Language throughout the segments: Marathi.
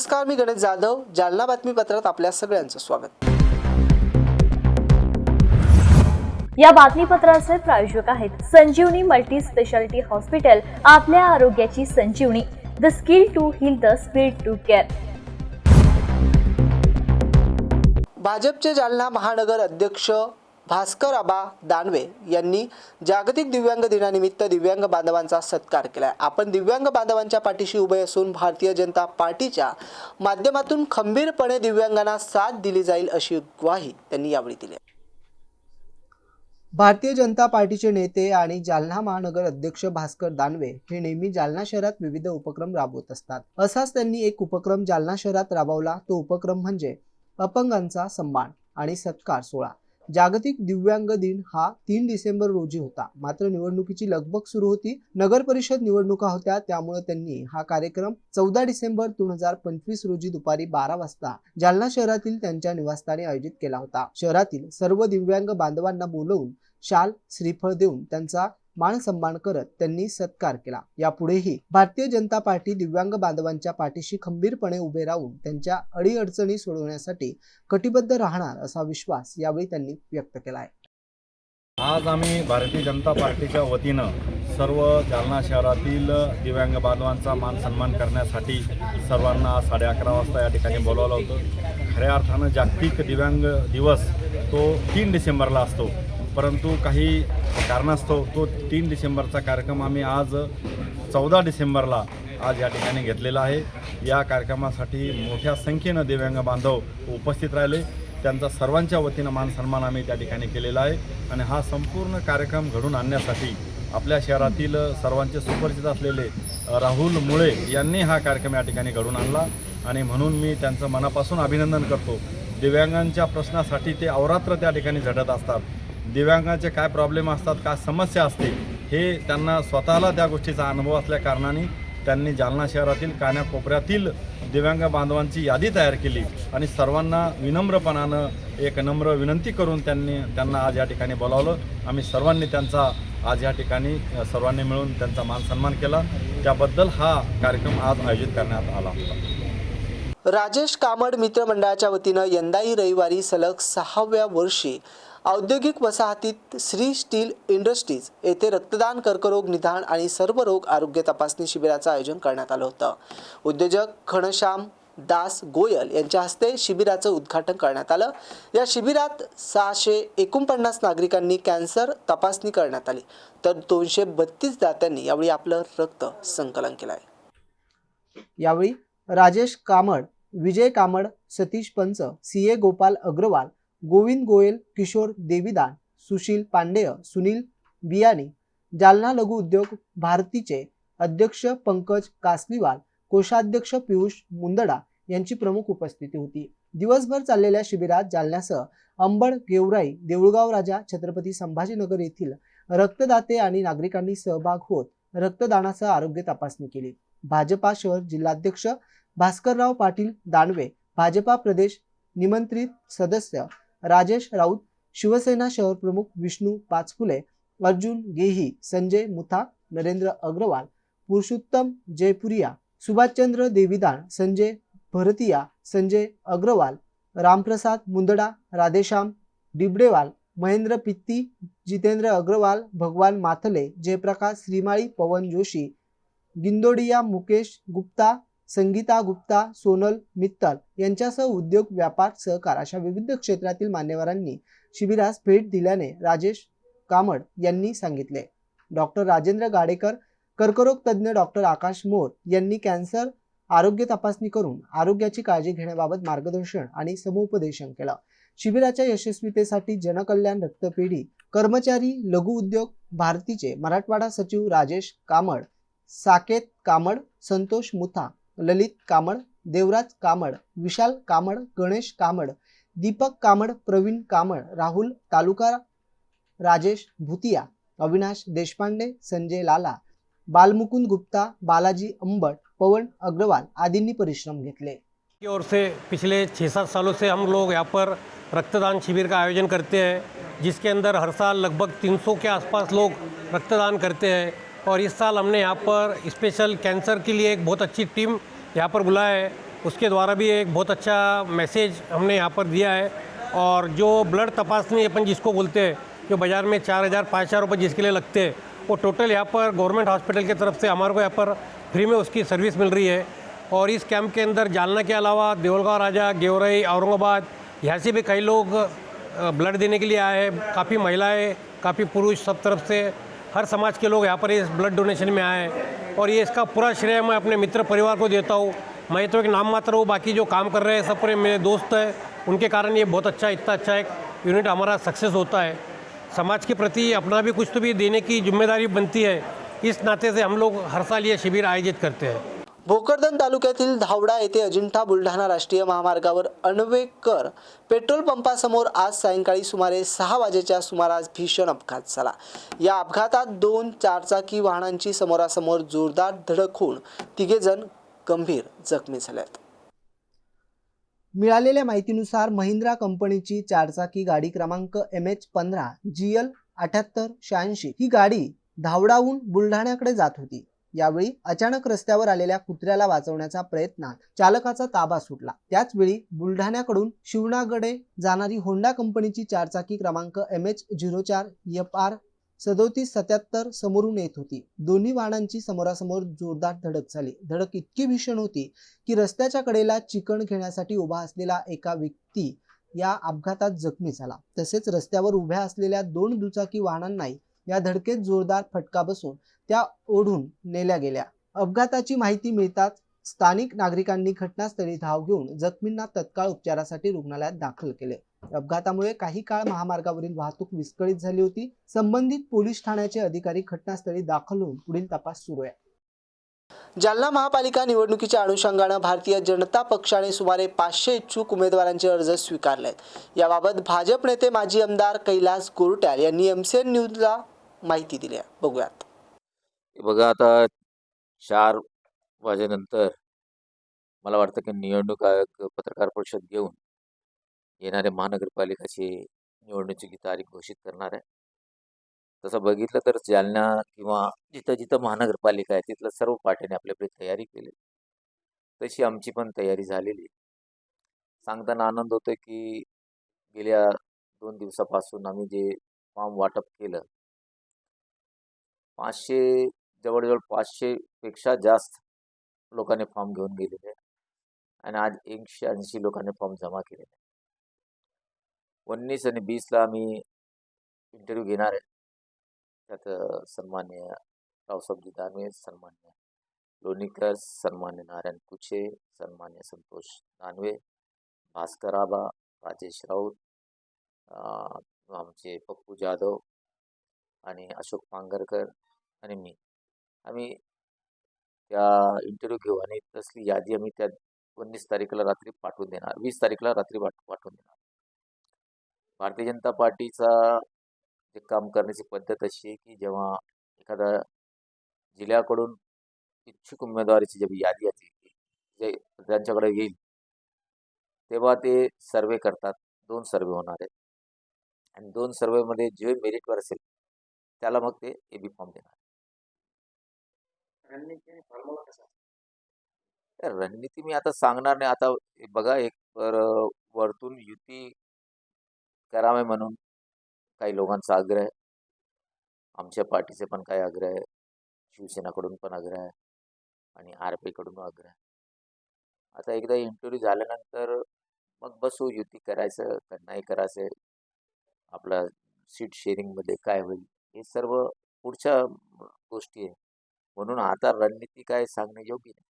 नमस्कार, मी गणेश जाधव. जालना बातमीपत्रात आपल्या सगळ्यांचं स्वागत. या बातमीपत्राचे प्रायोजक आहेत संजीवनी मल्टी स्पेशालिटी हॉस्पिटल. आपल्या आरोग्याची संजीवनी. The skill to heal, the speed to care. भाजपचे जालना महानगर अध्यक्ष भास्कर आबा दानवे यांनी जागतिक दिव्यांग दिनानिमित्त दिव्यांग बांधवांचा सत्कार केला. आपण दिव्यांग बांधवांच्या पाठीशी उभे असून भारतीय जनता पार्टीच्या माध्यमातून खंबीरपणे दिव्यांगांना साथ दिली जाईल अशी ग्वाही त्यांनी यावेळी दिली. भारतीय जनता पार्टीचे नेते आणि जालना महानगर अध्यक्ष भास्कर दानवे हे नेहमी जालना शहरात विविध उपक्रम राबवत असतात. असाच त्यांनी एक उपक्रम जालना शहरात राबवला. तो उपक्रम म्हणजे अपंगांचा सन्मान आणि सत्कार सोहळा. जागतिक दिव्यांग दिन हा 3 डिसेंबर रोजी होता. मात्र निवडणुकीची लगबग सुरू होती. नगर परिषद निवडणुका होत्या, त्यामुळे त्यांनी हा कार्यक्रम 14 डिसेंबर 2025 रोजी दुपारी 12 वाजता जालना शहरातील त्यांच्या निवासस्थानी आयोजित केला होता. शहरातील सर्व दिव्यांग बांधवांना बोलवून शाल, श्रीफळ देऊन त्यांचा मान सन्मान करत त्यांनी सत्कार केला. यापुढेही भारतीय जनता पार्टी दिव्यांग बांधवांच्या पाठीशी खंबीरपणे उभे राहून त्यांच्या अडीअडचणी सोडवण्यासाठी कटिबद्ध राहणार असा विश्वास यावेळी त्यांनी व्यक्त केला आहे. आज आम्ही भारतीय जनता पार्टीच्या वतीनं सर्व जालना शहरातील दिव्यांग बांधवांचा मान सन्मान करण्यासाठी सर्वांना 11:30 वाजता या ठिकाणी बोलावलं होतं. खऱ्या अर्थानं जागतिक दिव्यांग दिवस तो 3 डिसेंबरला असतो, परंतु काही कारणास्तव तो 3 डिसेंबरचा कार्यक्रम आम्ही आज 14 डिसेंबरला आज या ठिकाणी घेतलेला आहे. या कार्यक्रमासाठी मोठ्या संख्येनं दिव्यांग बांधव उपस्थित राहिले. त्यांचा सर्वांच्या वतीनं मान सन्मान आम्ही त्या ठिकाणी केलेला आहे आणि हा संपूर्ण कार्यक्रम घडून आणण्यासाठी आपल्या शहरातील सर्वांचे सुपरिचित असलेले राहुल मुळे यांनी हा कार्यक्रम या ठिकाणी घडून आणला आणि म्हणून मी त्यांचं मनापासून अभिनंदन करतो. दिव्यांगांच्या प्रश्नासाठी ते अहोरात्र त्या ठिकाणी झटत असतात. दिव्यांगाचे काय प्रॉब्लेम असतात, काय समस्या असते हे त्यांना स्वतःला त्या गोष्टीचा अनुभव असल्या कारणाने त्यांनी जालना शहरातील कानाकोपऱ्यातील दिव्यांग बांधवांची यादी तयार केली आणि सर्वांना विनम्रपणानं एक नम्र विनंती करून त्यांना आज या ठिकाणी बोलावलं. आम्ही सर्वांनी त्यांचा आज या ठिकाणी सर्वांनी मिळून त्यांचा मान सन्मान केला. त्याबद्दल हा कार्यक्रम आज आयोजित करण्यात आला होता. राजेश कामड मित्र मंडळाच्या वतीनं यंदाही रविवारी सलग 6व्या वर्षी औद्योगिक वसाहतीत श्री स्टील इंडस्ट्रीज येथे रक्तदान, कर्करोग निदान आणि सर्व रोग आरोग्य तपासणी शिबिराचं आयोजन करण्यात आलं होतं. उद्योजक घनश्याम दास गोयल यांच्या हस्ते शिबिराचं उद्घाटन करण्यात आलं. या शिबिरात 649 नागरिकांनी कॅन्सर तपासणी करण्यात आली, तर 232 दात्यांनी यावेळी आपलं रक्त संकलन केलं आहे. यावेळी राजेश कामड, विजय कामड, सतीश पंच, CA गोपाल अग्रवाल, गोविंद गोयल, किशोर देवीदान, सुशील पांडेय, सुनील बियानी, जालना लघु उद्योग भारतीचे अध्यक्ष पंकज कासलीवाल, कोषाध्यक्ष पियुष मुंदडा यांची प्रमुख उपस्थिती होती. दिवसभर चाललेल्या शिबिरात जालन्यासह अंबड, गेवराई, देऊळगाव राजा, छत्रपती संभाजीनगर येथील रक्तदाते आणि नागरिकांनी सहभाग होत रक्तदानासह आरोग्य तपासणी केली. भाजपा शहर जिल्हाध्यक्ष भास्करराव पाटील दानवे, भाजपा प्रदेश निमंत्रित सदस्य राजेश राऊत, शिवसेना शहर प्रमुख विष्णू पाचफुले, अर्जुन गेही, संजय मुथा, नरेंद्र अग्रवाल, पुरुषोत्तम जयपुरिया, सुभाषचंद्र देवीदान, संजय भरतिया, संजय अग्रवाल, रामप्रसाद मुंदडा, राधेश्याम डिबडेवाल, महेंद्र पित्ती, जितेंद्र अग्रवाल, भगवान माथले, जयप्रकाश श्रीमाळी, पवन जोशी, गिंदोडिया मुकेश गुप्ता, संगीता गुप्ता, सोनल मित्तल यांच्यासह उद्योग, व्यापार, सहकार अशा विविध क्षेत्रातील मान्यवरांनी शिबिरास भेट दिल्याने राजेश कामड यांनी सांगितले. डॉक्टर राजेंद्र गाडेकर, कर्करोग तज्ज्ञ डॉक्टर आकाश मोर यांनी कॅन्सर आरोग्य तपासणी करून आरोग्याची काळजी घेण्याबाबत मार्गदर्शन आणि समुपदेशन केलं. शिबिराच्या यशस्वीतेसाठी जनकल्याण रक्तपेढी कर्मचारी लघु उद्योग भारतीचे मराठवाडा सचिव राजेश कामड, साकेत कामड, संतोष मुथा, ललित कामड, देवराज कामड, विशाल कामड, गणेश कामड, दीपक कामड, प्रवीण कामड, राहुल तालुका, राजेश भुतिया, अविनाश देशपांडे, संजय लाला, बालमुकुंद गुप्ता, बालाजी अंबट, पवन अग्रवाल आदींनी परिश्रम घेतले. की ओर से पिछले 6-7 सालों से हम लोग यहाँ पर रक्तदान शिविर का आयोजन करते हैं, जिसके अंदर हर साल लगभग 300 के आसपास लोग रक्तदान करते हैं। और इस साल हमने यहाँ पर स्पेशल कैंसर के लिए एक बहुत अच्छी टीम यहाँ पर बुलाया है उसके द्वारा भी एक बहुत अच्छा मैसेज हमने यहाँ पर दिया है। और जो ब्लड तपासनी अपन जिसको बोलते हैं, जो बाज़ार में 4,000 5,000 रुपये जिसके लिए लगते हैं, वो टोटल यहाँ पर गवर्नमेंट हॉस्पिटल की तरफ से हमारे को यहाँ पर फ्री में उसकी सर्विस मिल रही है। और इस कैंप के अंदर जालना के अलावा देवलगांव राजा, गेवराई, औरंगाबाद, यहाँ से भी कई लोग ब्लड देने के लिए आए हैं। काफ़ी महिलाएं, काफ़ी पुरुष, सब तरफ से हर समाज के लोग यहाँ पर इस ब्लड डोनेशन में आए हैं। और ये इसका पूरा श्रेय मैं अपने मित्र परिवार को देता हूँ। मैं तो एक नाम मात्र हूँ, बाकी जो काम कर रहे हैं सब पूरे मेरे दोस्त हैं। उनके कारण ये बहुत अच्छा, इतना अच्छा एक यूनिट हमारा सक्सेस होता है। समाज के प्रति अपना भी कुछ तो भी देने की जिम्मेदारी बनती है। इस नाते से हम लोग हर साल ये शिविर आयोजित करते हैं। भोकरदन तालुक्यातील धावडा येथे अजिंठा बुलढाणा राष्ट्रीय महामार्गावर अणवेकर पेट्रोल पंपासमोर आज सायंकाळी सुमारे 6 वाजेच्या सुमारास भीषण अपघात झाला। या अपघातात 2 चारचाकी वाहनांची समोरासमोर जोरदार धडक होऊन 3 जण गंभीर जखमी झालेत। मिळालेल्या माहितीनुसार महिंद्रा कंपनीची चारचाकी गाडी क्रमांक MH15 GL 7886 ही गाडी धावडाहून बुलढाण्याकडे जात होती। यावेळी अचानक रस्त्यावर आलेल्या कुत्र्याला वाचवण्याचा प्रयत्नात चालकाचा ताबा सुटला। त्याचवेळी बुलढाण्याकडून शिवनाकडे जाणारी होंडा कंपनीची चारचाकी क्रमांक MH04 FR 3777 समोरून येत होती। दोन्ही वाहनांची समोरासमोर जोरदार धडक झाली। धडक इतकी भीषण होती की रस्त्याच्या कडेला चिकन घेण्यासाठी उभा असलेला एका व्यक्ती या अपघातात जखमी झाला। तसेच रस्त्यावर उभ्या असलेल्या 2 दुचाकी वाहनांनाही या धडकेत जोरदार फटका बसून त्या ओढून नेल्या गेल्या। अपघाताची माहिती मिळताच स्थानिक नागरिकांनी घटनास्थळी धाव घेऊन जखमींना तत्काळ उपचारासाठी रुग्णालयात दाखल केले। अपघातामुळे काही काळ महामार्गावरील वाहतूक विस्कळीत झाली होती। संबंधित पोलीस ठाण्याचे अधिकारी घटनास्थळी दाखल होऊन पुढील तपास सुरू आहे। जालना महापालिका निवडणुकीच्या अनुषंगाने भारतीय जनता पक्षाने सुमारे 500 इच्छुक उमेदवारांचे अर्ज स्वीकारले आहेत। याबाबत भाजप नेते माजी आमदार कैलास गोरट्याल यांनी MCN न्यूजला माहिती दिली आहे। बघूयात। बघा, आता 4 वाजेनंतर मला वाटतं की निवडणूक आयोग पत्रकार परिषद घेऊन येणाऱ्या महानगरपालिकाची निवडणुकीची तारीख घोषित करणार आहे। तसं बघितलं तर जालना किंवा जिथं जिथं महानगरपालिका आहे तिथलं सर्व पार्टीने आपली तयारी केली। तशी आमची पण तयारी झालेली। सांगताना आनंद होतोय की गेल्या 2 दिवसापासून आम्ही जे फॉर्म वाटप केलं, 500 जवळजवळ 500 पेक्षा जास्त लोकांनी फॉर्म घेऊन गेलेले आहे आणि आज 180 लोकांनी फॉर्म जमा केलेले आहे। 19 आणि 20ला आम्ही इंटरव्ह्यू घेणार आहे। त्यात सन्मान्य रावसाहेबजी दानवे, सन्मान्य लोणीकर, सन्मान्य नारायण कुचे, सन्मान्य संतोष दानवे, भास्कर आबा, राजेश राऊत, आमचे पप्पू जाधव आणि अशोक पांगरकर आणि मी, आम्ही त्या इंटरव्ह्यू घेऊ आणि तसली यादी आम्ही त्या 19 तारखेला रात्री पाठवून देणार, 20 तारखेला रात्री पाठवून देणार। भारतीय जनता पार्टीचा जे काम करण्याची पद्धत अशी आहे की जेव्हा एखादा जिल्ह्याकडून इच्छुक उमेदवाराची जेव्हा यादी येते, जे त्यांच्याकडे येईल तेव्हा ते सर्वे करतात। 2 सर्वे होणार आहेत आणि 2 सर्वेमध्ये जे मेरिटवर असेल त्याला मग ते AB फॉर्म देणार। रणनीती मी आता सांगणार नाही। आता बघा, एक वरतून युती करावे म्हणून काही लोकांचा आग्रह आहे, आमच्या पार्टीचे पण काही आग्रह आहे, शिवसेनाकडून पण आग्रह आहे आणि RP कडून आग्रह आहे। आता एकदा इंटरव्ह्यू झाल्यानंतर मग बसू, युती करायचं का नाही करायचं, आपला सीट शेअरिंगमध्ये काय होईल, हे सर्व पुढच्या गोष्टी आहे। म्हणून आता रणनीती काय सांगणे योग्य नाही।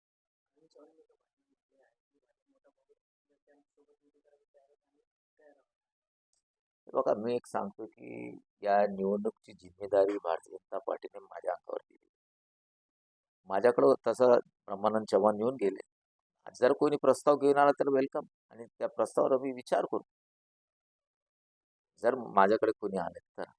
बघा, मी एक सांगतो की या निवडणुकीची जिम्मेदारी भारतीय जनता पार्टीने माझ्या अंगावर दिली। माझ्याकडं तसं ब्रह्मानंद चव्हाण येऊन गेले। जर कोणी प्रस्ताव घेऊन आला तर वेलकम, आणि त्या प्रस्तावावर मी विचार करू। जर माझ्याकडे कोणी आले तर,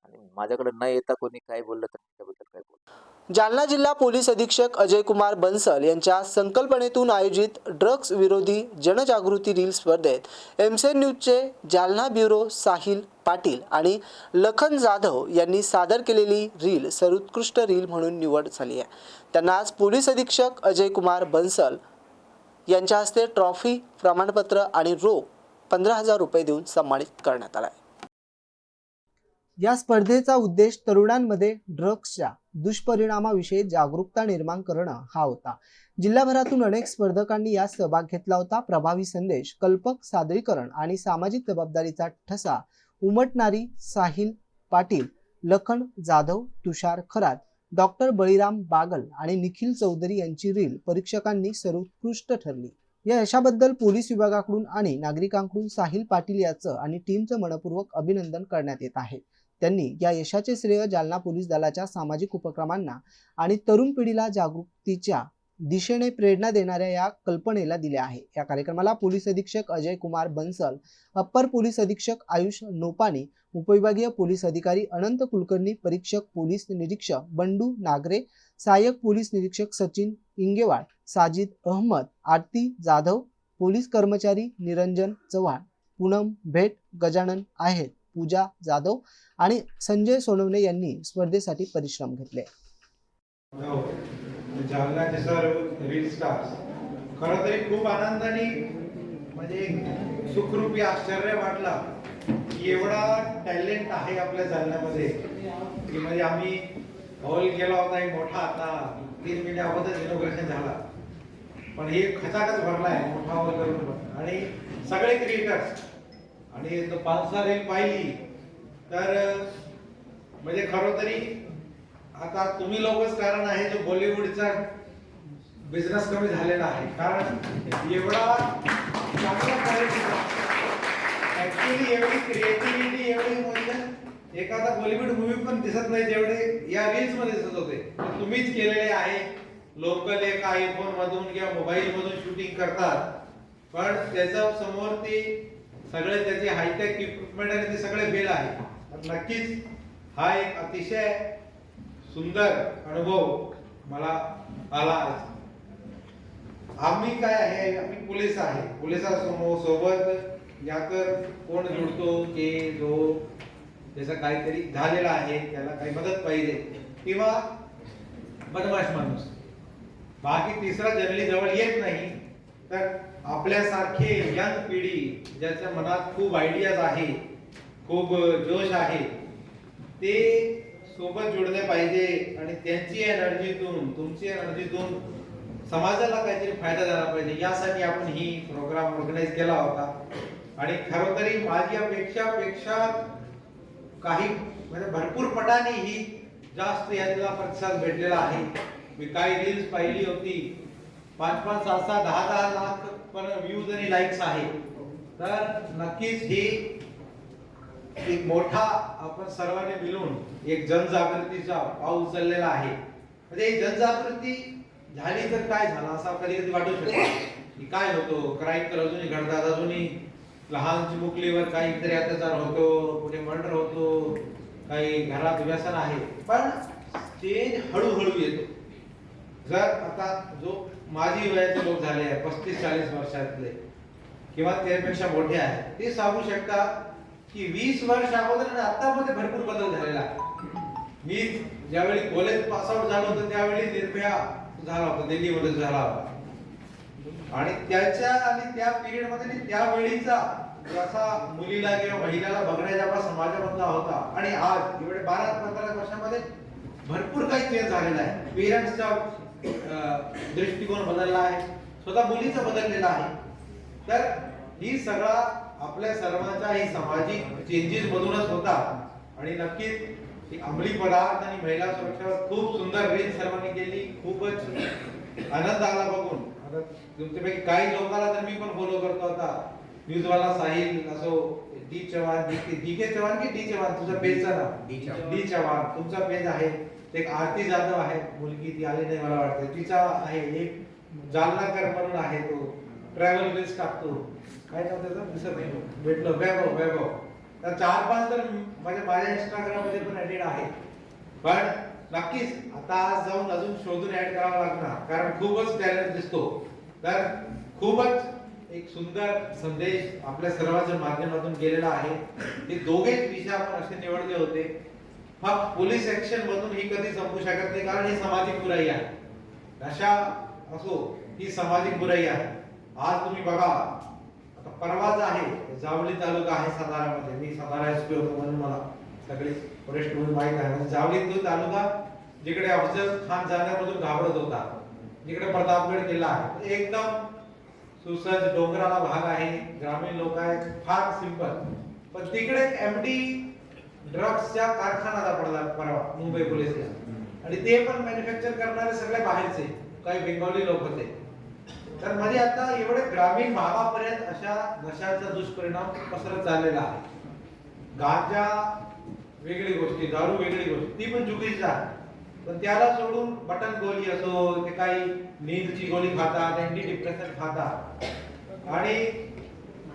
आणि माझ्याकडे न येता कोणी काय बोललं तर त्याबद्दल काय बोलतो। जालना जिल्हा पोलीस अधीक्षक अजय कुमार बन्सल यांच्या संकल्पनेतून आयोजित ड्रग्ज विरोधी जनजागृती रील स्पर्धेत MCN न्यूजचे जालना ब्युरो साहिल पाटील आणि लखन जाधव यांनी सादर केलेली रील सर्वोत्कृष्ट रील म्हणून निवड झाली आहे। त्यांना आज पोलीस अधीक्षक अजय कुमार बन्सल यांच्या हस्ते ट्रॉफी, प्रमाणपत्र आणि रोख 15,000 रुपये देऊन सन्मानित करण्यात आला. या स्पर्धेचा उद्देश तरुणांमध्ये ड्रग्सच्या दुष्परिणामाविषयी जागरूकता निर्माण करणं हा होता. जिल्हाभरातून अनेक स्पर्धकांनी यात सहभाग घेतला होता. प्रभावी संदेश, कल्पक सादरीकरण आणि सामाजिक जबाबदारीचा ठसा उमटणारी साहिल पाटील, लखन जाधव, तुषार खरात, डॉक्टर बळीराम बागल आणि निखिल चौधरी यांची रील परीक्षकांनी सर्वोत्कृष्ट ठरली. या यशाबद्दल पोलीस विभागाकडून आणि नागरिकांकडून साहिल पाटील याचं आणि टीमचं मनपूर्वक अभिनंदन करण्यात येत आहे. त्यांनी या यशाचे श्रेय जालना पोलीस दलाच्या सामाजिक उपक्रमांना आणि तरुण पिढीला जागृतीच्या दिशेने प्रेरणा देणाऱ्या या कल्पनेला दिले आहे. या कार्यक्रमाला पोलीस अधीक्षक अजय कुमार बन्सल, अप्पर पोलीस अधीक्षक आयुष नोपानी, उपविभागीय पोलीस अधिकारी अनंत कुलकर्णी, परीक्षक पोलीस निरीक्षक बंडू नागरे, सहाय्यक पोलीस निरीक्षक सचिन इंगेवाड, साजिद अहमद, आरती जाधव, पोलीस कर्मचारी निरंजन चव्हाण, पूनम भेट, गजानन आहेर, पूजा जाधव आणि संजय सोनवणे यांनी स्पर्धेसाठी परिश्रम घेतले. जालनाचे सर्व रील स्टार्स खरं तरी खूप आनंदाने म्हणजे सुखरूपी आश्चर्य वाटला की एवढा टॅलेंट आहे आपल्या जालन्यामध्ये की म्हणजे आम्ही हॉल केला होता एक मोठा, आता 3 महिने अगोदर इनॉग्रेशन झाला, पण हे खचाखच भरला आहे मोठा हॉल करून. आणि सगळे क्रिएटर्स आणि 5-6 रील पाहिली तर म्हणजे खरं तरी आता तुम्ही लोकच कारण आहे जो बॉलिवूडचा बिझनेस कमी झालेला आहे. कारण एवढा चांगला ऍक्च्युअली एवढी क्रिएटिव्हिटी, एवढी म्हणजे एखादा बॉलिवूड मूवी पण दिसत नाही जेवढे या रील्स मध्ये दिसत होते. तुम्हीच केलेले आहे. लोकल एक आयफोन मधून किंवा मोबाईल मधून शूटिंग करतात, पण त्याच्या समोर ते सगळे त्याचे हायटेक इक्विपमेंट आणि ते सगळे फेल आहे. तर नक्कीच हा एक अतिशय सुंदर अनुभव मला आला. आम्ही काय आहे, आम्ही पोलीस आहे. पोलिसासोबत या तर कोण जुळतो की जो त्याचा काहीतरी झालेला आहे, त्याला काही मदत पाहिजे, किंवा बदमाश माणूस. बाकी तिसरा जनरली जवळ येत नाही. तर आपल्यासारखे यंग पिढी ज्याच्या मनात खूप आयडियाज आहे, खूप जोश आहे, ते सोबत जोडले पाहिजे आणि त्यांची एनर्जीतून, तुमची एनर्जीतून समाजाला काहीतरी फायदा झाला पाहिजे. यासाठी आपण ही प्रोग्राम ऑर्गनाइज केला होता. आणि खरं तरी माझी अपेक्षापेक्षा काही म्हणजे भरपूर पटाने ही जास्त याला प्रतिसाद भेटलेला आहे. मी काही रील्स पाहिली होती, 5-5, 6-6, 10-10 लाख पण व्ह्यूज आणि लाईक्स आहे. तर नक्कीच ही एक मोठा आपण सर्वांनी मिळून एक जनजागृतीचा पाऊल उचललेला आहे. म्हणजे जनजागृती झाली तर काय झालं असं कधी कधी वाटू शकतो की काय होतो, क्राईम तर अजूनही घडतात, अजूनही लहान चिमुकलीवर काहीतरी अत्याचार होतो, कुठे मर्डर होतो, काही घरात व्यसन आहे. पण चेंज हळूहळू येतो. जर आता जो माझी वयाचे लोक झाले आहे 35-40 वर्षातले किंवा त्यापेक्षा मोठे आहेत, ते सांगू शकतात की 20 वर्ष अगोदर आणि आतामध्ये भरपूर बदल झालेला आहे. मी ज्यावेळी कॉलेज पास आउट झालो होतो त्यावेळी निर्भया झाला होता, दिल्लीमध्ये झाला होता. आणि त्याच्या आणि त्या पिरियड मध्ये त्यावेळीचा जसा मुलीला किंवा महिलाला बघण्याचा समाजामधला होता आणि आज एवढे 12-15 वर्षामध्ये भरपूर काही चेंज झालेला आहे. पेरेंट्सचा दृष्टिकोन बदलला आहे, स्वतः मुलीचा बदललेला आहे. तर ही सगळा आपल्या सर्वांच्या ही सामाजिक चेंजेस मधूनच होता. आणि नक्कीच अंमली पदार्थ आणि महिला सुरक्षेवर खूप सुंदर रील सर्वांनी केली. खूपच आनंद आला बघून. आता तुमच्यापैकी काही लोकांना तर मी पण फॉलो करतो. आता न्यूजवाला साहिल असो, डी चव्हाण, डी चव्हाण की डी चव्हाण तुझं पेजचं नाव, डी चव्हाण तुमचा पेज आहे. एक आरती जाधव आहे मुलगी, ती आली नाही मला वाटतं, तिचा आहे. एक जालनाकर म्हणून आहे, तो ट्रॅव्हल रील्स टाकतो, काय नाव त्याचं दिसत नाही, भेटलो वैभव. तर 4-5 तर माझ्या इंस्टाग्राम मध्ये पण ऍडेड आहे. पण नक्कीच आता आज जाऊन अजून शोधून ऍड करावा लागणार, कारण खूपच टॅलेंट दिसतो. तर खूपच एक सुंदर संदेश आपल्या सर्वांच्या माध्यमातून गेलेला आहे. ते दोघेच विषय आपण असे निवडले होते. फक्त पोलीस ऍक्शन मधून ही कधी संपू शकत नाही, कारण ही सामाजिक बुराई आहे. नशा असो ही सामाजिक बुराई आहे. आज तुम्ही बघा, आता परवाच आहे जावली तालुका आहे सातारामध्ये, मी सातारा एसपी होतो म्हणून मला सगळे फॉरेस्ट म्हणून माहीत आहे. म्हणजे जावली तो तालुका जिकडे अफजल खान जाण्यामधून घाबरत होता, जिकडे प्रतापगड किल्ला आहे, एकदम सुसज्ज डोंगराला भाग आहे, ग्रामीण लोक आहेत, फार सिंपल. पण तिकडे एमडी ड्रग्सच्या कारखाना पडला परवा मुंबई पोलिसला, आणि ते पण मॅन्युफॅक्चर करणारे सगळे बाहेरचे, काही बेंगॉली लोक होते. तर म्हणजे आता एवढे ग्रामीण भागापर्यंत अशा नशाचा दुष्परिणाम पसरत चाललेला आहे. गांजा वेगळी गोष्टी, दारू वेगळी गोष्ट, ती पण चुकीची आहे. पण त्याला सोडून बटन गोळी असो, ते काही नींदची गोळी खातात, अँटी डिप्रेशन खातात, आणि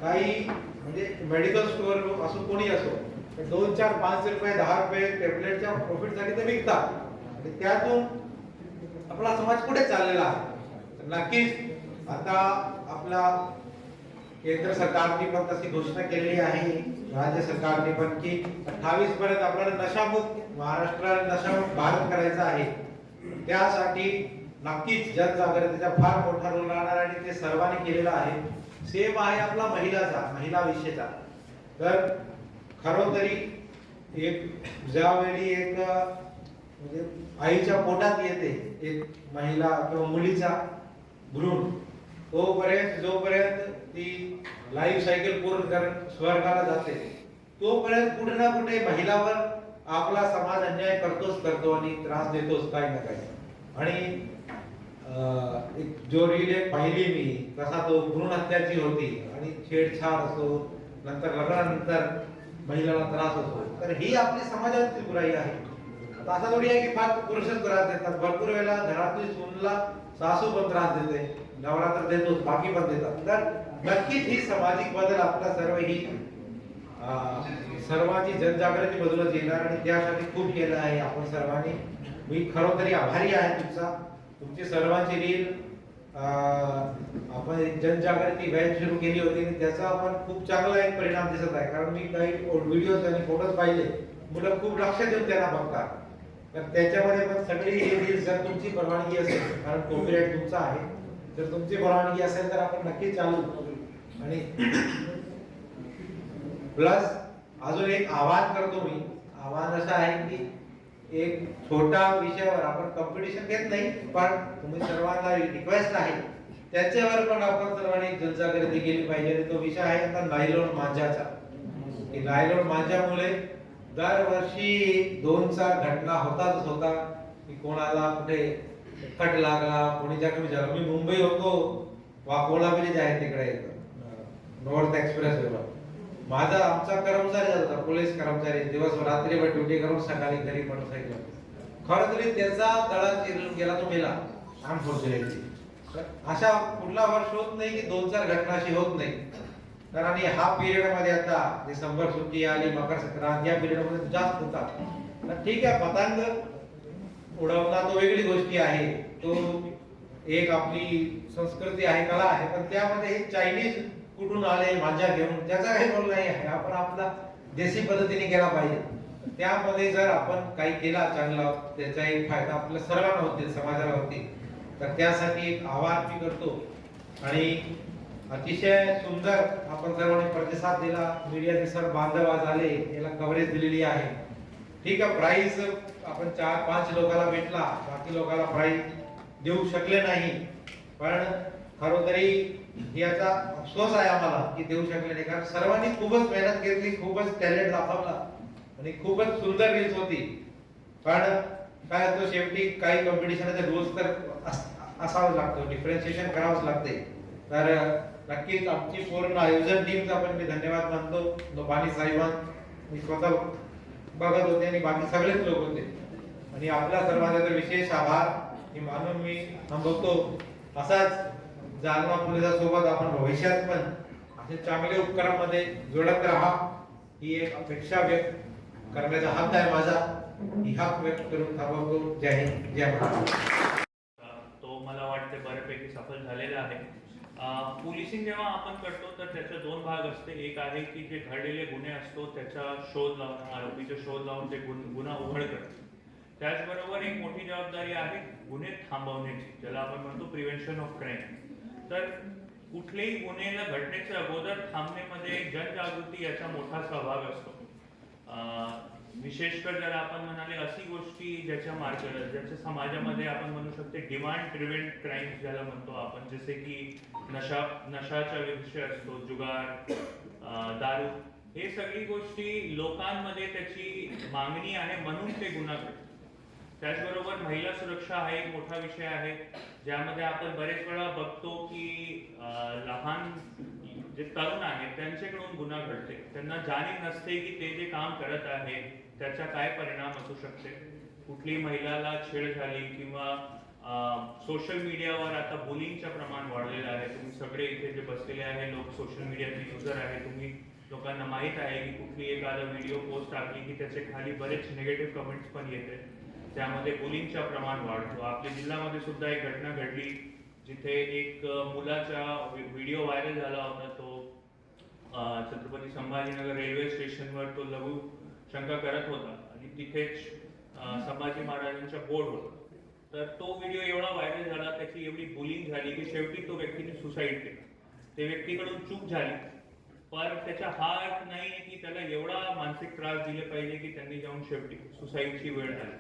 काही म्हणजे मेडिकल स्टोअर असो कोणी असो, 2, 4, 5 रुपये 10 रुपये टॅबलेटच्या प्रॉफिटसाठी ते विकतात, आणि त्यातून आपला समाज कुठे चाललेला आहे. नक्कीच आता आपला केंद्र सरकारने पण तशी घोषणा केलेली आहे, राज्य सरकारने पण, की 28 पर्यंत आपल्याला नशामुक्त महाराष्ट्र, नशामुक्त भारत करायचा आहे. त्यासाठी नक्कीच जनजागृतीचा फार मोठा रोल राहणार, आणि ते सर्वांनी केलेला आहे. सेम आहे आपला महिला विषयचा. तर खरोखरी एक ज्यावेळी एक म्हणजे आईच्या पोटात येते एक महिला किंवा मुलीचा भ्रूण, तोपर्यंत जोपर्यंत ती लाईफ सायकल पूर्ण करून स्वर्गाला जाते, तोपर्यंत कुठे ना कुठे महिलावर आपला समाज अन्याय करतो आणि त्रास देतोच काही ना काही. आणि एक जो रील एक पाहिली मी, कसा तो भ्रूण हत्याची होती, आणि छेडछाड असो, नंतर लग्नानंतर महिलाला त्रास होतो. तर ही आपली समाजाची बुराई आहे. आता असं थोडी आहे की फार पुरुषच त्रास देतात, भरपूर वेळेला घरातली सूनला सासू पण त्रास देते, नवरा तर देतोच, बाकी पण देतात. तर नक्कीच ही सामाजिक बदल आपला सर्व ही सर्वांची जनजागृती बदलत येणार, आणि त्यासाठी खूप केलं आहे आपण सर्वांनी. मी खरोखरी आभारी आहे तुमची सर्वांची रील आपण जनजागृती व्हॅन सुरू केली होती, आणि त्याचा आपण खूप चांगला एक परिणाम दिसत आहे. कारण मी काही व्हिडिओज आणि फोटोज पाहिले, मुलं खूप लक्ष देऊन त्यांना बघतात. तर त्याच्यामध्ये पण सगळी ही रील जर तुमची परवानगी असेल, कारण कॉपीराइट तुमचा आहे, जर तुमची परवानगी असेल तर आपण नक्कीच चालू. आणि प्लस अजून एक आवाहन करतो मी. आवाहन असं आहे की एक छोटा विषयावर आपण कॉम्पिटिशन घेत नाही, पण तुम्ही सर्वांना रिक्वेस्ट आहे त्याच्यावर पण आपण सर्वांनी जनजागृती केली पाहिजे. आणि तो विषय आहे आता नायलॉन मांजाचा. की नायलॉन मांजामुळे दरवर्षी 2-4 घटना होतात, की कोणाला कुठे कट लागला, कोणी जखमी झाला. मी मुंबई होतो, वाकोला ब्रिज आहे तिकडे नॉर्थ एक्सप्रेसवेवर, आमचा कर्मचारी होता, पोलीस कर्मचारी, दिवसभर रात्रीभर ड्युटी करून सकाळी घरी मोटरसायकल. खरं तरी त्याचा तळा चिरून गेला, तो मेला अनफॉर्च्युनेटली. अशा कुठला वर्ष होत नाही की 2-4 घटना अशी होत नाही. कारण आणि हा पिरियड मध्ये आता डिसेंबर सुट्टी आली, मकर संक्रांत, या पिरियड मध्ये जास्त होतात. तर ठीक आहे, पतंग उडवणं तो वेगळी गोष्टी आहे, तो एक आपली संस्कृती आहे, कला आहे. पण त्यामध्ये चायनीज कुठून आले मांजा घेऊन, त्याचा काही रोल नाही आहे. आपण आपला देशी पद्धतीने केला पाहिजे. त्यामध्ये जर आपण काही केला चांगला, त्याचा एक फायदा आपल्या सर्वांना होतील, समाजाला होतील. तर त्यासाठी एक आवाहन मी करतो. आणि अतिशय सुंदर आपण सर्वांनी प्रतिसाद दिला, मीडियाचे सर बांधव आज आले, याला कव्हरेज दिलेली आहे. ठीक आहे, प्राइस आपण 4-5 लोकांना भेटला, बाकी लोकांना प्राइस देऊ शकले नाही. पण खरोखरी याचा अफसोस आहे आम्हाला की देऊ शकले नाही, कारण सर्वांनी खूपच मेहनत घेतली, खूपच टॅलेंट दाखवला, आणि खूपच सुंदर रील्स होती. पण काय होतं, शेवटी काही कॉम्पिटिशनचे रूल्स तर असावं लागतं, डिफरन्शिएशन करावंच लागते. तर नक्कीच आमची पूर्ण आयोजन टीमचा पण मी धन्यवाद मानतो. नोबानी साहेबां, मी स्वतः बघत होते आणि बाकी सगळेच लोक होते, आणि आपल्या सर्वांचा तर विशेष आभार हे मानून मी थांबवतो. असाच जालना पोलिसांसोबत आपण भविष्यात पण असे चांगले उपक्रमामध्ये जोडत राहा, ही एक अपेक्षा व्यक्त करण्याचा हक्क आहे माझा. ही हक्क व्यक्त करून थांबवतो. जय हिंद, जय महाराष्ट्र. तो मला वाटते बऱ्यापैकी सफल झालेला आहे. पोलिसिंग जेव्हा आपण करतो तर त्याचे 2 भाग असते. एक आहे की जे घडलेले गुन्हे असतो त्याचा शोध लावणं, आरोपीचा शोध लावून ते गुन्हा उघड करणं. त्याचबरोबर एक मोठी जबाबदारी आहे गुन्हे थांबवण्याची, ज्याला आपण म्हणतो प्रिव्हेन्शन ऑफ क्राईम. तर कुठलेही गुन्ह्याला घटनेच्या अगोदर थांबण्यामध्ये जनजागृती याचा मोठा सहभाग असतो. विशेषकर जर आपण म्हणाले अशी गोष्टी ज्याच्या समाजामध्ये आपण म्हणू शकते डिमांड ड्रिव्हन क्राईम्स ज्याला म्हणतो आपण, जसे की नशाचा विषय असतो, जुगार, दारू, हे सगळी गोष्टी लोकांमध्ये त्याची मागणी आहे म्हणून ते गुन्हा करतात. त्याचबरोबर महिला सुरक्षा हा एक मोठा विषय आहे, ज्यामध्ये आपण बरेच वेळा बघतो की लहान जे तरुण आहेत त्यांच्याकडून गुन्हा घडते. त्यांना जाणीव नसते की ते जे काम करत आहे त्याचा काय परिणाम असू शकते. कुठली महिलाला छेड झाली किंवा सोशल मीडियावर आता बुलिंगचं प्रमाण वाढलेलं आहे. तुम्ही सगळे इथे जे बसलेले आहे लोक सोशल मीडियाचे युजर आहे. तुम्ही लोकांना माहीत आहे की कुठली एखादा व्हिडिओ पोस्ट टाकली की त्याचे खाली बरेच निगेटिव्ह कमेंट्स पण येते, त्यामध्ये बुलिंगचं प्रमाण वाढतो. आपल्या जिल्ह्यामध्ये सुद्धा एक घटना घडली जिथे एक मुलाचा व्हिडिओ व्हायरल झाला होता. तो छत्रपती संभाजीनगर रेल्वे स्टेशनवर तो लघु शंका करत होता आणि तिथेच संभाजी महाराजांचा बोर्ड होता. तर तो व्हिडिओ एवढा व्हायरल झाला, त्याची एवढी बुलिंग झाली की शेवटी तो व्यक्तीने सुसाईड केलं. त्या व्यक्तीकडून चूक झाली, पण त्याचा हा अर्थ नाही की त्याला एवढा मानसिक त्रास दिले पाहिजे की त्यांनी जाऊन शेवटी सुसाईडची वेळ झाली.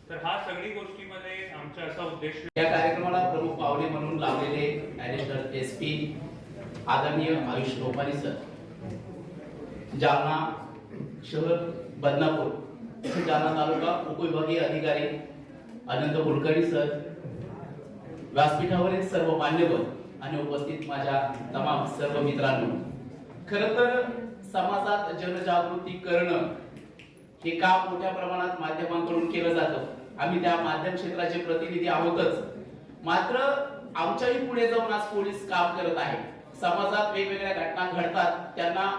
तर हा सगळी गोष्टीमध्ये आमचा असा उद्देश. या कार्यक्रमाला प्रमुख पाहुणे म्हणून लावलेले ॲडिशनल SP आदरणीय आयुष गोपाली सर, जालना शहर बदनापूर जालना तालुका उपविभागीय अधिकारी अनंत कुलकर्णी सर, व्यासपीठावरील सर्व मान्यवर आणि उपस्थित माझ्या तमाम सर्व मित्रांनो, खरं तर समाजात जनजागृती करणं हे काम मोठ्या प्रमाणात माध्यमांकडून केलं जातं. आम्ही त्या माध्यम क्षेत्राचे प्रतिनिधी आहोतच, मात्र आमच्याही पुढे जाऊन आज पोलीस काम करत आहे. समाजात वेगवेगळ्या घटना घडतात, त्यांना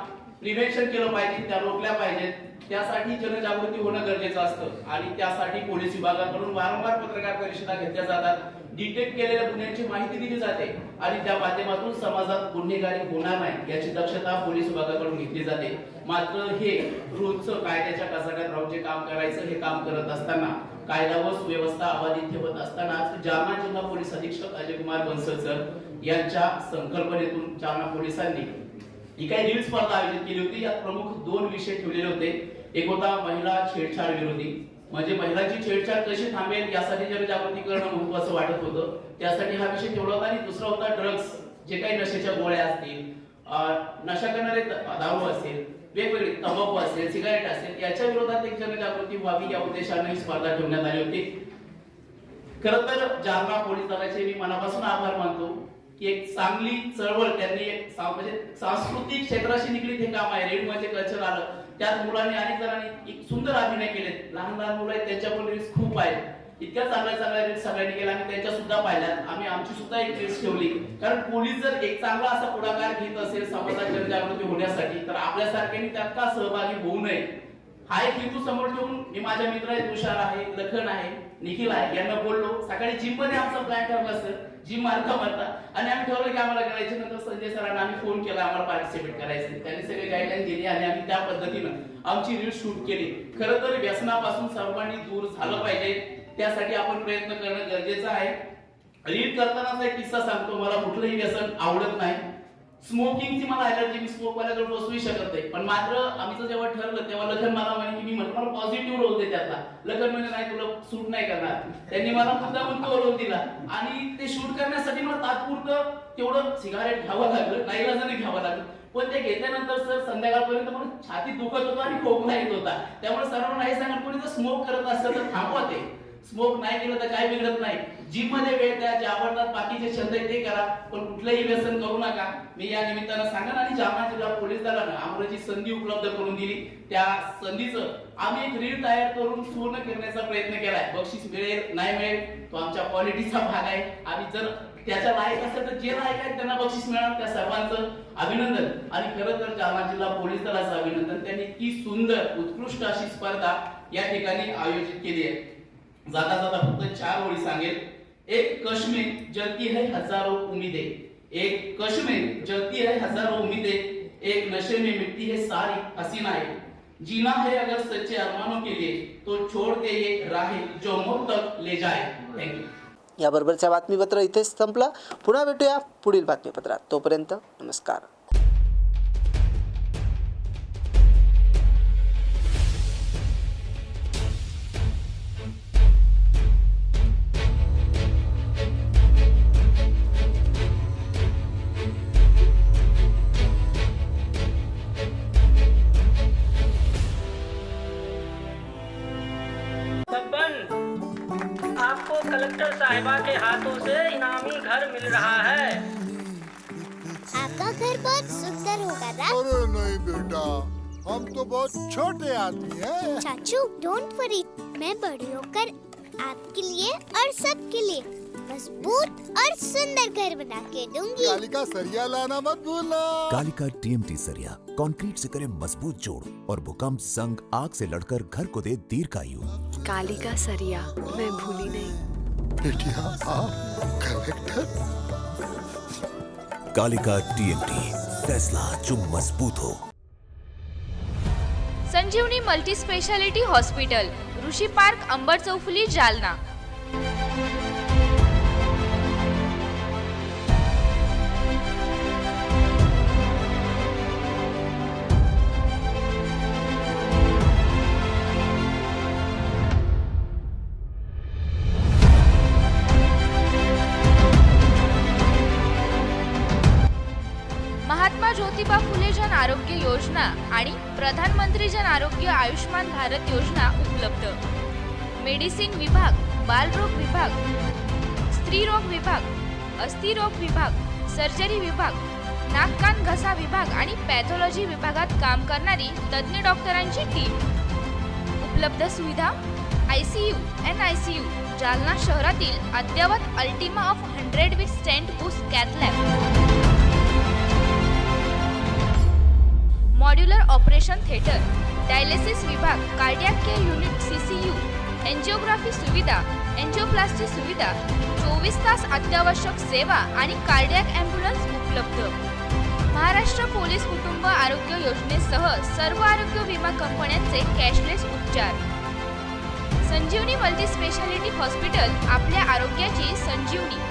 प्रिव्हेन्शन केलं पाहिजे, त्या रोखल्या पाहिजेत. त्यासाठी जनजागृती होणं गरजेचं असतं आणि त्यासाठी पोलीस विभागाकडून वारंवार पत्रकार परिषदा घेतल्या जातात. डिटेक्ट केलेल्या गुन्ह्यांची माहिती दिली जाते आणि त्या माध्यमातून समाजात गुन्हेगारी होणार नाही याची दक्षता पोलीस विभागाकडून घेतली जाते. मात्र हे रोजचं कायद्याच्या कचाट्यात राहून जे काम करायचं हे काम करत असताना, कायदा व सुव्यवस्था अबाधित ठेवत असताना जालना जिल्हा पोलीस अधीक्षक अजय कुमार बन्सल सर यांच्या संकल्पनेतून जालना पोलिसांनी ही काही रील स्पर्धा आयोजित केली होती. यात प्रमुख 2 विषय ठेवलेले होते. एक होता महिला छेडछाड विरोधी, म्हणजे महिलांची छेडछाड कशी थांबेल यासाठी जनजागृती करणं महत्त्वाचं वाटत होतं, त्यासाठी हा विषय ठेवला होता. आणि दुसरा होता ड्रग्स, जे काही नशेच्या गोळ्या असतील, नशा करणारे दारू असेल, वेगवेगळे तंबाखू असेल, सिगारेट असेल, याच्या विरोधात एक जनजागृती व्हावी या उद्देशाने ही स्पर्धा ठेवण्यात आली होती. खरं तर जालना पोलीस दलाचे मी मनापासून आभार मानतो की एक चांगली चळवळ त्यांनी म्हणजे सांस्कृतिक क्षेत्राशी निगडीत हे काम आहे. रेडिओमध्ये कल्चर आलं, त्यात मुलांनी अनेक जणांनी एक सुंदर अभिनय केले. लहान लहान मुलं आहेत, त्यांच्या पण रील्स खूप आहेत. इतक्या चांगल्या रील्स सगळ्यांनी केल्या आणि त्यांच्या सुद्धा पाहिल्यात. आम्ही आमची सुद्धा एक रील्स ठेवली, कारण पोलीस जर एक चांगला असा पुढाकार घेत असेल समाजात जनजागृती होण्यासाठी, तर आपल्यासारख्यांनी त्यात का सहभागी होऊ नये हा एक हेतू समोर ठेवून मी माझ्या मित्र आहेत, तुषार आहे, लखन आहे, निखिल आहे, यांना बोललो. सकाळी जिम मध्ये आमचा प्लॅन ठरला सर, जिम मारता आणि आम्ही ठरवलं की आम्हाला करायचं. नंतर संजय सरांना आम्ही फोन केला आम्हाला पार्टिसिपेट करायचं. त्यांनी सगळे गाईडलाईन दिली आणि आम्ही त्या पद्धतीनं आमची रील शूट केली. खरं तर व्यसनापासून सर्वांनी दूर झालं पाहिजे, त्यासाठी आपण प्रयत्न करणं गरजेचं आहे. रील करतानाचा एक किस्सा सांगतो. मला कुठलंही व्यसन आवडत नाही. स्मोकिंगची मला ॲलर्जी, मी स्मोक वाल्याकडे बसूही शकत नाही. पण मात्र आमचं जेव्हा ठरलं तेव्हा लखन मला म्हणे की मी म्हटलं मला पॉझिटिव्ह रोल दे त्यातला. लखन म्हणजे नाही तुला शूट नाही करणार. त्यांनी मला मुद्दामून तो रोल दिला आणि ते शूट करण्यासाठी मला तात्पुरतं तेवढं सिगारेट घ्यावं लागलं, नाईलाजाने घ्यावं लागलं. पण ते घेतल्यानंतर सर संध्याकाळपर्यंत मला छाती दुखत होता आणि खोकला येत होता. त्यामुळे सर्वांना हे सांगा, कोणी जर स्मोक करत असेल तर थांबवा. ते स्मोक नाही केलं तर काय बिघडत नाही. जिम मध्ये वेळ द्या, जे आवडतात बाकीचे छंद ते करा, पण कुठलंही व्यसन करू नका. मी या निमित्तानं सांगेन. आणि जालना जिल्हा पोलीस दलानं आम्हाला जी संधी उपलब्ध करून दिली, त्या संधीचं आम्ही एक रील तयार करून पूर्ण करण्याचा प्रयत्न केलाय. बक्षीस मिळेल नाही मिळेल तो आमच्या क्वालिटीचा भाग आहे. आम्ही जर त्याच्या लायक असेल तर जे लायक आहेत त्यांना बक्षीस मिळणार. त्या सर्वांचं अभिनंदन. आणि खरं तर जालना जिल्हा पोलीस दलाचं अभिनंदन. त्यांनी इतकी सुंदर उत्कृष्ट अशी स्पर्धा या ठिकाणी आयोजित केली आहे. जाता जाता फक्त 4 ओळी सांगेल. एक कश में जलती है हजारों उम्मीदें, एक कश में जलती है हजारों उम्मीदें, एक नशे में मिटती है सारी हसीनाएं. जीना है अगर सच्चे अरमानों के लिए तो छोड़ दे ये राहें जो मौत तक ले जाए. Thank you. याबरोबरचं बातमीपत्र इथेच संपलं. पुन्हा भेटूया पुढील बातमीपत्रात. तोपर्यंत नमस्कार. बब्बन, आपको कलेक्टर साहिबा के हाथों से इनामी घर मिल रहा है। आपका घर बहुत सुंदर होगा ना? अरे नहीं बेटा, हम तो बहुत छोटे आदमी हैं। चाचू डोंट वरी, मैं बड़ी होकर आपके लिए और सबके लिए मजबूत और सुंदर घर बना के दूंगी। कालिका सरिया लाना मत भूलना। कालिका TMT सरिया कंक्रीट से करे मजबूत जोड़ और भूकंप संग आग से लड़कर घर को दे दीर्घायु। कालिका सरिया मैं भूली नहीं। बेटिया आप कलेक्टर। कालिका TMT, फैसला जो मजबूत हो। संजीवनी मल्टी स्पेशालिटी हॉस्पिटल, ऋषी पार्क, अंबर चौफुली, जालना. महात्मा ज्योतिबा फुले जन आरोग्य योजना आणि प्रधानमंत्री जन आरोग्य आयुष्मान भारत योजना उपलब्ध. मेडिसिन विभाग, बालरोग विभाग, स्त्रीरोग विभाग, अस्थिरोग विभाग, सर्जरी विभाग, नाक कान घसा विभाग आणि पॅथॉलॉजी विभागात काम करणारी तज्ञ डॉक्टरांची टीम. उपलब्ध सुविधा ICU, NICU, जालना शहरातील अद्ययावत Ultima of 100 with stent boost cath lab. Modular operation theatre, dialysis विभाग, cardiac care unit CCU, angiography सुविधा, एंजिओप्लास्टी सुविधा, 24 तास अत्यावश्यक सेवा आणि कार्डियक ॲम्ब्युलन्स उपलब्ध. महाराष्ट्र पोलीस कुटुंब आरोग्य योजनेसह सर्व आरोग्य विमा कंपन्यांचे कॅशलेस उपचार. संजीवनी मल्टी स्पेशालिटी हॉस्पिटल, आपल्या आरोग्याची संजीवनी.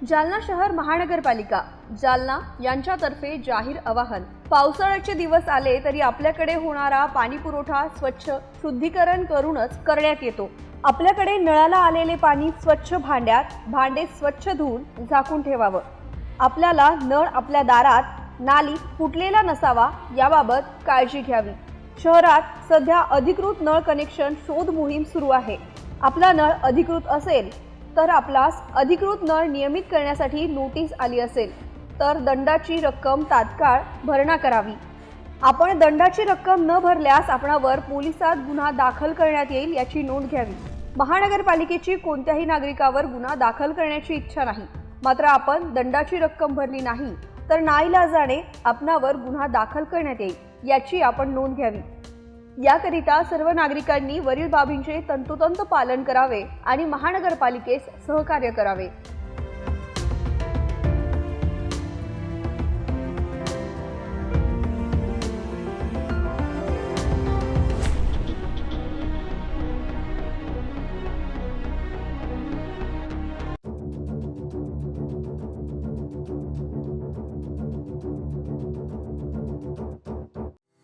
जालना शहर महानगरपालिका जालना यांच्यातर्फे जाहीर आवाहन. पावसाळ्याचे दिवस आले तरी आपल्याकडे होणारा पाणी पुरवठा स्वच्छ शुद्धीकरण करूनच करण्यात येतो. आपल्याकडे नळाला आलेले पाणी स्वच्छ भांड्यात, भांडे स्वच्छ धुवून झाकून ठेवावं. आपल्याला नळ आपल्या दारात, नालीत फुटलेला नसावा याबाबत काळजी घ्यावी. शहरात सध्या अधिकृत नळ कनेक्शन शोध मोहीम सुरू आहे. आपला नळ अधिकृत असेल तर आपल्यास अधिकृत नळ नियमित करण्यासाठी नोटीस आली असेल तर दंडाची रक्कम तात्काळ भरणा करावी. आपण दंडाची रक्कम न भरल्यास आपणावर पोलिसात गुन्हा दाखल करण्यात येईल याची नोंद घ्यावी. महानगरपालिकेची कोणत्याही नागरिकावर गुन्हा दाखल करण्याची इच्छा नाही, मात्र आपण दंडाची रक्कम भरली नाही तर नाईलाजाने आपणावर गुन्हा दाखल करण्यात येईल याची आपण नोंद घ्यावी. याकरिता सर्व नागरिकांनी वरील बाबींचे तंतोतंत पालन करावे आणि महानगरपालिकेस सहकार्य करावे.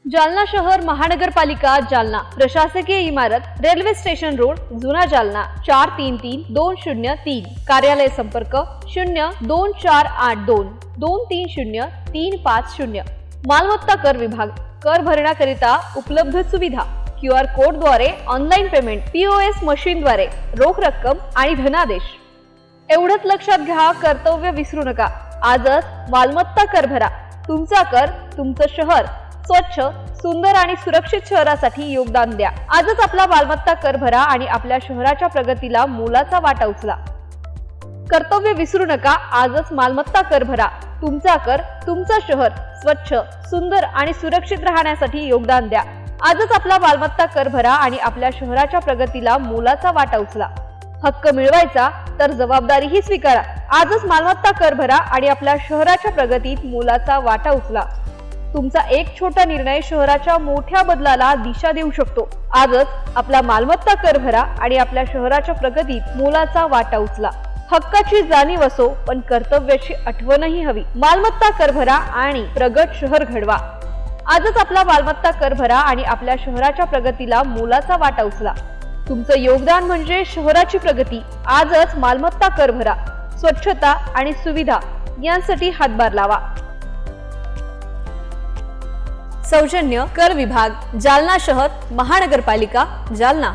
जालना शहर महानगरपालिका जालना, प्रशासकीय इमारत, रेल्वे स्टेशन रोड, जुना जालना 433203. कार्यालय संपर्क 02482 230 350. मालमत्ता कर विभाग, कर भरण्याकरिता उपलब्ध सुविधा QR कोडद्वारे ऑनलाईन पेमेंट, POS मशीनद्वारे रोख रक्कम आणि धनादेश. एवढंच लक्षात घ्या, कर्तव्य विसरू नका. आजच मालमत्ता कर भरा. तुमचा कर तुमचं शहर स्वच्छ, सुंदर आणि सुरक्षित शहरासाठी योगदान द्या. आजच आपला मालमत्ता कर भरा आणि आपल्या शहराच्या प्रगतीला मोलाचा वाटा उचला. कर्तव्य विसरू नका. आजच मालमत्ता कर भरा. तुमचा कर तुमचं शहर स्वच्छ, सुंदर आणि सुरक्षित राहण्यासाठी योगदान द्या. आजच आपला मालमत्ता कर भरा आणि आपल्या शहराच्या प्रगतीला मोलाचा वाटा उचला. हक्क मिळवायचा तर जबाबदारीही स्वीकारा. आजच मालमत्ता कर भरा आणि आपल्या शहराच्या प्रगतीत मोलाचा वाटा उचला. तुमचा एक छोटा निर्णय शहराच्या मोठ्या बदलाला दिशा देऊ शकतो. आजच आपला मालमत्ता कर भरा आणि आपल्या शहराच्या प्रगतीत मोलाचा वाटा उचला. हक्काची जाणीव असो पण कर्तव्याची आठवणही हवी. मालमत्ता कर भरा आणि प्रगत शहर घडवा. आजच आपला मालमत्ता कर भरा आणि आपल्या शहराच्या प्रगतीला मोलाचा वाटा उचला. तुमचं योगदान म्हणजे शहराची प्रगती. आजच मालमत्ता कर भरा. स्वच्छता आणि सुविधा यांसाठी हातभार लावा. सौजन्य कर विभाग, जालना शहर, महानगरपालिका, जालना.